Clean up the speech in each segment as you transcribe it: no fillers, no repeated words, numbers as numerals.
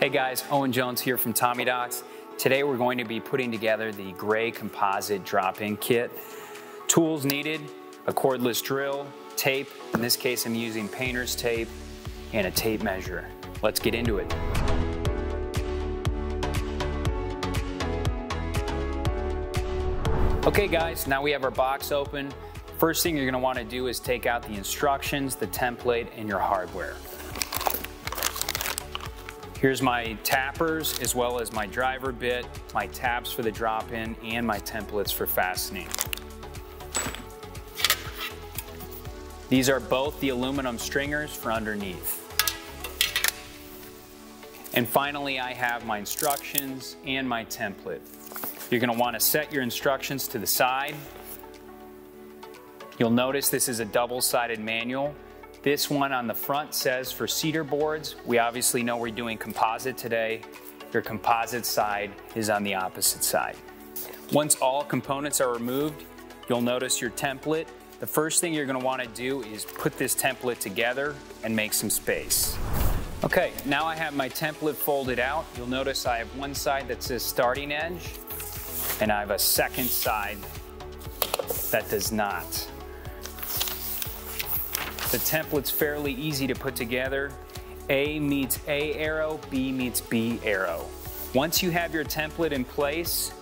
Hey guys, Owen Jones here from Tommy Docs. Today we're going to be putting together the gray composite drop-in kit. Tools needed: a cordless drill, tape, in this case I'm using painter's tape, and a tape measure. Let's get into it. Okay guys, now we have our box open. First thing you're going to want to do is take out the instructions, the template, and your hardware. Here's my tappers as well as my driver bit, my tabs for the drop-in, and my templates for fastening. These are both the aluminum stringers for underneath. And finally, I have my instructions and my template. You're going to want to set your instructions to the side. You'll notice this is a double-sided manual. This one on the front says for cedar boards. We obviously know we're doing composite today. Your composite side is on the opposite side. Once all components are removed, you'll notice your template. The first thing you're going to want to do is put this template together and make some space. Okay, now I have my template folded out. You'll notice I have one side that says starting edge, and I have a second side that does not. The template's fairly easy to put together. A meets A arrow, B meets B arrow. Once you have your template in place,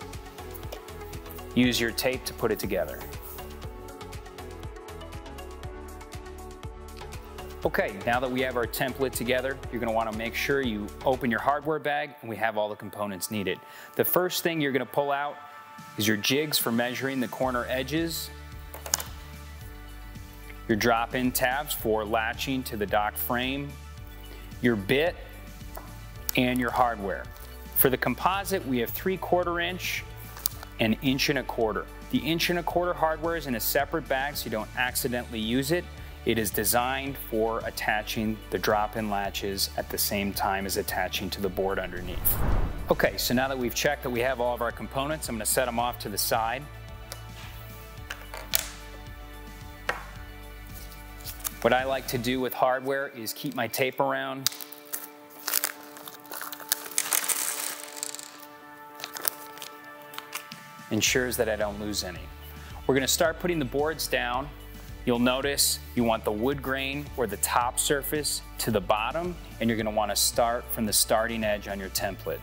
use your tape to put it together. Okay, now that we have our template together, you're going to want to make sure you open your hardware bag and we have all the components needed. The first thing you're going to pull out is your jigs for measuring the corner edges, your drop-in tabs for latching to the dock frame, your bit, and your hardware. For the composite, we have 3/4 inch and 1 1/4 inch. The 1 1/4 inch hardware is in a separate bag so you don't accidentally use it. It is designed for attaching the drop-in latches at the same time as attaching to the board underneath. Okay, so now that we've checked that we have all of our components, I'm going to set them off to the side. What I like to do with hardware is keep my tape around. Ensures that I don't lose any. We're going to start putting the boards down. You'll notice you want the wood grain or the top surface to the bottom, and you're going to want to start from the starting edge on your template.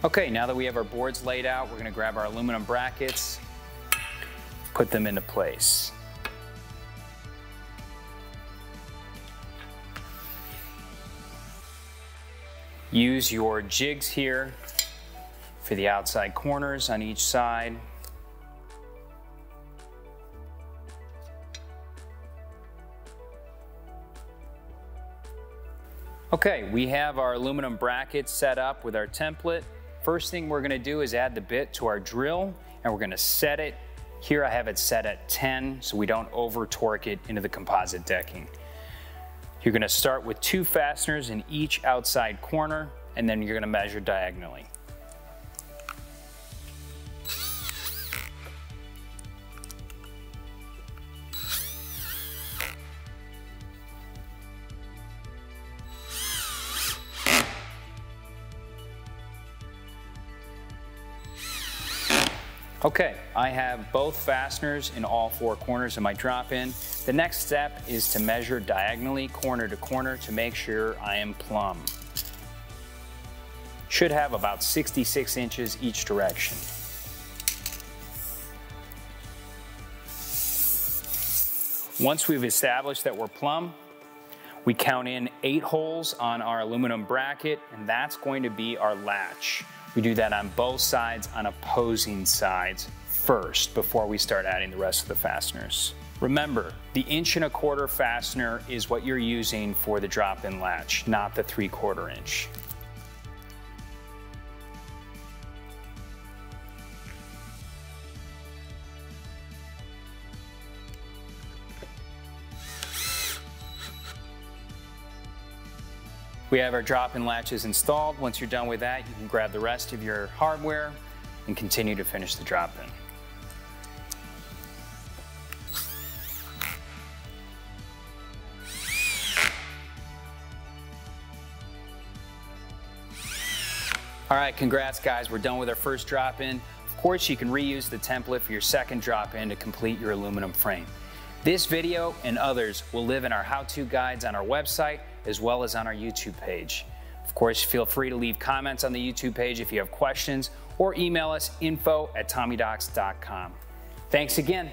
Okay, now that we have our boards laid out, we're going to grab our aluminum brackets, put them into place. Use your jigs here for the outside corners on each side. Okay, we have our aluminum brackets set up with our template. First thing we're going to do is add the bit to our drill, and we're going to set it. Here I have it set at 10 so we don't over torque it into the composite decking. You're going to start with 2 fasteners in each outside corner, and then you're going to measure diagonally. Okay, I have both fasteners in all 4 corners of my drop-in. The next step is to measure diagonally corner to corner to make sure I am plumb. Should have about 66 inches each direction. Once we've established that we're plumb, we count in 8 holes on our aluminum bracket, and that's going to be our latch. We do that on both sides, on opposing sides first, before we start adding the rest of the fasteners. Remember, the 1 1/4 inch fastener is what you're using for the drop-in latch, not the 3/4 inch. We have our drop-in latches installed. Once you're done with that, you can grab the rest of your hardware and continue to finish the drop-in. All right, congrats guys, we're done with our first drop-in. Of course, you can reuse the template for your second drop-in to complete your aluminum frame. This video and others will live in our how-to guides on our website as well as on our YouTube page. Of course, feel free to leave comments on the YouTube page if you have questions or email us info@tommydocs.com. Thanks again.